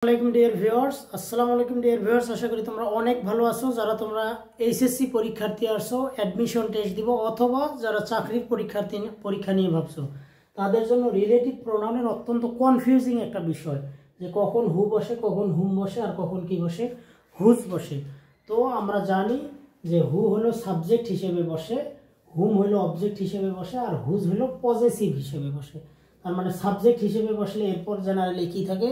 আসসালামু আলাইকুম dear viewers, আশা করি তোমরা অনেক ভালো আছো। যারা তোমরা এইচএসসি পরীক্ষার্থী আসছো, অ্যাডমিশন টেস্ট দিব, অথবা যারা চাকরির পরীক্ষা নিয়ে ভাবছো, তাদের জন্য রিলেটিভ প্রোনাউনের অত্যন্ত কনফিউজিং একটা বিষয়, যে কখন হু বসে, কখন হুম বসে, আর কখন কি বসে, হুজ বসে। তো আমরা জানি যে হু হলো সাবজেক্ট হিসেবে বসে, হুম হলো অবজেক্ট হিসেবে বসে, আর হুজ হলো পজেসিভ হিসেবে বসে। তার মানে সাবজেক্ট হিসেবে বসলে এরপর জেনারেলি কি থাকে,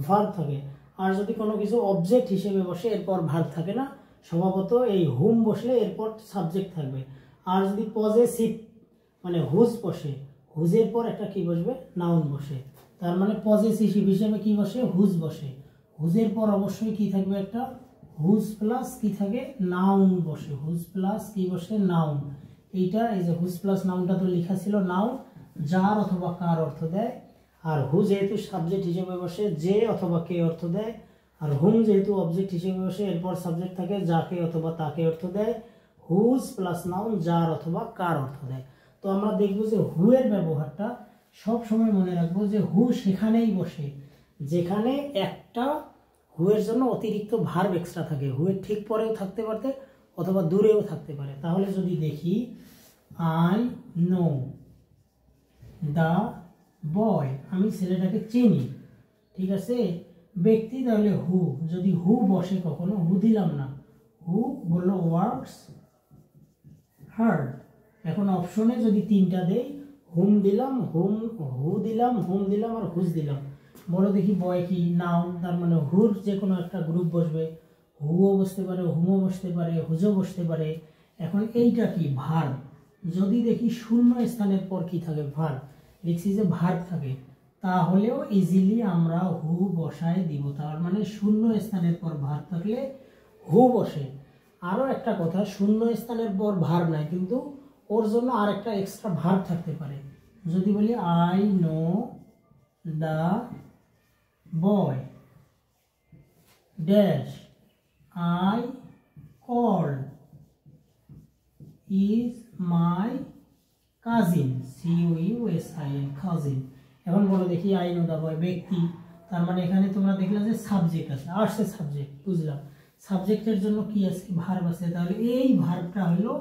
ভার্ব থাকে। আর যদি কোনো কিছু অবজেক্ট হিসেবে বসে এরপর ভার্ব থাকে না, স্বভাবত এই হুম বসলে এরপর সাবজেক্ট থাকবে। আর যদি পজেসিভ মানে হুজ বসে, হুজের পর একটা কি বসবে, নাউন বসে। তার মানে পজেসিভ হিসেবে কি বসে, হুজ বসে। হুজের পর অবশ্যই কি থাকবে, একটা হুজ প্লাস কি থাকে, নাউন বসে। হুজ প্লাস কি বসে, নাউন। এইটা এই যে হুজ প্লাস নাউনটা তো লেখা ছিল নাউন, যার অথবা কার অর্থ দেয়। আর হু যেহেতু সাবজেক্ট হিসেবে বসে, যে অথবা কে অর্থ দেয়। আর হুম যেহেতু অবজেক্ট হিসেবে বসে, এরপর সাবজেক্ট থাকে, যাকে অথবা তাকে অর্থ দেয়। হুজ প্লাস নাউন, যার অথবা কার অর্থ দেয়। তো আমরা দেখবো যে হু এর ব্যবহারটা সব সময় মনে রাখবো, যে হু সেখানেই বসে যেখানে একটা হু এর জন্য অতিরিক্ত ভার্ব এক্সট্রা থাকে। হু এর ঠিক পরেও থাকতে পারতে অথবা দূরেও থাকতে পারে। তাহলে যদি দেখি, আই নো দা বয়, আমি ছেলেটাকে চিনি, ঠিক আছে। ব্যক্তি তাহলে হু, যদি হু বসে কখনো, হু দিলাম না, হু বললো ওয়ার্কস হার্ড। এখন অপশনে যদি তিনটা দেই, হুম দিলাম, হু দিলাম, হুম দিলাম, আর হুজ দিলাম। বলো দেখি বয় কি, নাউন। তার মানে হুর যে কোনো একটা গ্রুপ বসবে, হুও বসতে পারে, হুমও বসতে পারে, হুজও বসতে পারে। এখন এইটা কি, ভার্ব। যদি দেখি শূন্য স্থানের পর কি থাকে, ভার্ব, দেখছি যে ভার্ব থাকে, তাহলেও ইজিলি আমরা হু বসায় দিব। তার মানে শূন্য স্থানের পর ভার্ব থাকলে হু বসে। আরও একটা কথা, শূন্য স্থানের পর ভার্ব নাই, কিন্তু ওর জন্য আর একটা এক্সট্রা ভার্ব থাকতে পারে। যদি বলি I know the boy dash, I call is my cousin, COUSIN, cousin. এখন বলো দেখি, আই নো দা বয় ব্যক্তি, তার মানে এখানে তোমরা দেখলে যে সাবজেক্ট আছে, আসছে সাবজেক্ট, বুঝলাম। সাবজেক্টের জন্য কি আছে, ভার্ব আছে। তাহলে এই ভার্বটা হলো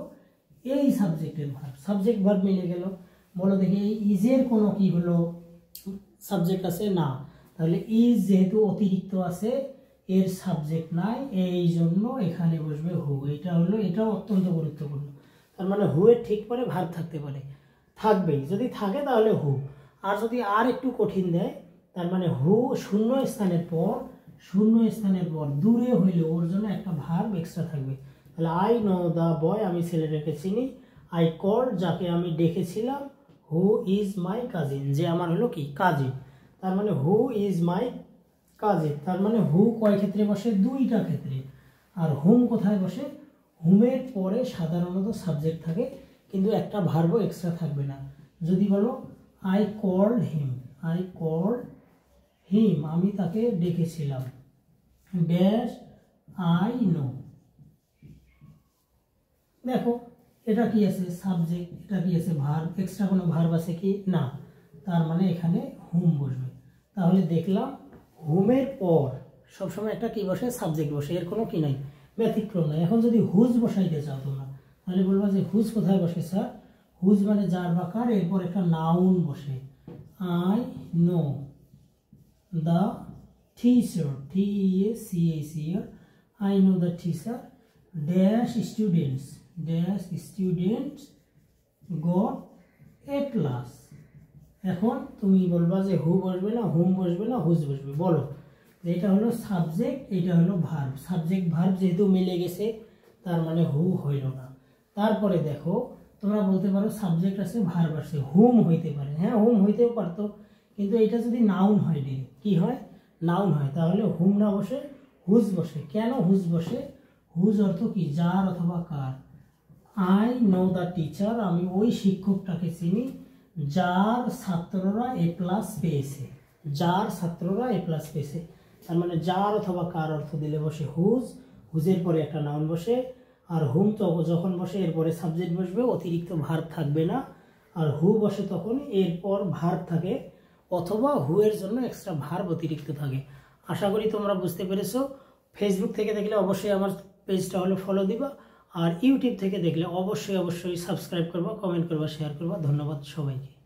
এই সাবজেক্টের ভার্ব, সাবজেক্ট ভার্ব মিলে গেল। বলো দেখি, এই ইজের কোনো কি হলো, সাবজেক্ট আছে না, তাহলে ইজ যেহেতু অতিরিক্ত আছে, এর সাবজেক্ট নাই, এই জন্য এখানে বসবে হু। এটা হলো, এটাও অত্যন্ত গুরুত্বপূর্ণ। তার মানে হু এর ঠিক পরে ভার্ব থাকতে পারে, থাকবেই। যদি থাকে তাহলে হু। আর যদি আর একটু কঠিন দেয়, তার মানে হু শূন্য স্থানের পর দূরে হইলে ওর জন্য একটা ভার্ব এক্সট্রা থাকবে। তাহলে আই নো দা বয়, আমি ছেলেটাকে চিনি। আই কল, যাকে আমি ডেকেছিলাম। হু ইজ মাই কাজিন, যে আমার হলো কি, কাজিন। তার মানে হু ইজ মাই কাজিন। তার মানে হু কয় ক্ষেত্রে বসে, দুইটা ক্ষেত্রে। আর হুম কোথায় বসে, হুমের পরে সাধারণত সাবজেক্ট থাকে, কিন্তু একটা ভার্ব এক্সট্রা থাকবে না। যদি বলো আই কল্ড হিম, আমি তাকে ডেকেছিলাম, ড্যাশ আই নো। দেখো এটা কি আছে, সাবজেক্ট, এটা কি আছে, ভার্ব। এক্সট্রা কোনো ভার্ব আছে কি, না। তার মানে এখানে হুম বসবে। তাহলে দেখলাম হুমের পর সবসময় একটা কি বসে, সাবজেক্ট বসে, এর কোনো কি নাই, ব্যতিক্রম নাই। এখন যদি হুজ বসাইতে চাও তোমরা, তাহলে বলবা যে হুজ কোথায় বসে স্যার, হুজ মানে যার বা কার, এরপর একটা নাউন বসে। I know the teacher, TEACHER, I know the teacher dash students got a class. এখন তুমি বলবা যে হু বসবে না, হুম বসবে না, হুজ বসবে। বলো, এটা হলো সাবজেক্ট, এটা হলো ভার্ব। সাবজেক্ট ভার্ব যেহেতু মিলে গেছে, তার মানে হু হইল না। তারপরে দেখো, তোমরা বলতে পারো সাবজেক্ট আছে, ভার্ব আছে, হুম হইতে পারে। হ্যাঁ, হুম হইতেও পারতো, কিন্তু এটা যদি নাউন হয়, কি হয়, নাউন হয়, তাহলে হুম না বসে হুজ বসে। কেন হুজ বসে, হুজ অর্থ কি, যার অথবা কার। আই নো দ্য টিচার, আমি ওই শিক্ষকটাকে চিনি যার ছাত্ররা A+ পেয়েছে, তার মানে যার অথবা কার অর্থ দিলে বসে হুজ, হুজের পরে একটা নাউন বসে। আর হুম তো যখন বসে এরপরে সাবজেক্ট বসবে, অতিরিক্ত ভার্ব থাকবে না। আর হু বসে তখন এরপর ভার্ব থাকে, অথবা হু এর জন্য এক্সট্রা ভার্ব অতিরিক্ত থাকে। আশা করি তোমরা বুঝতে পেরেছো। ফেসবুক থেকে দেখলে অবশ্যই আমার পেজটা হলো ফলো দিবা, আর ইউটিউব থেকে দেখলে অবশ্যই সাবস্ক্রাইব করবা, কমেন্ট করবা, শেয়ার করবা। ধন্যবাদ সবাইকে।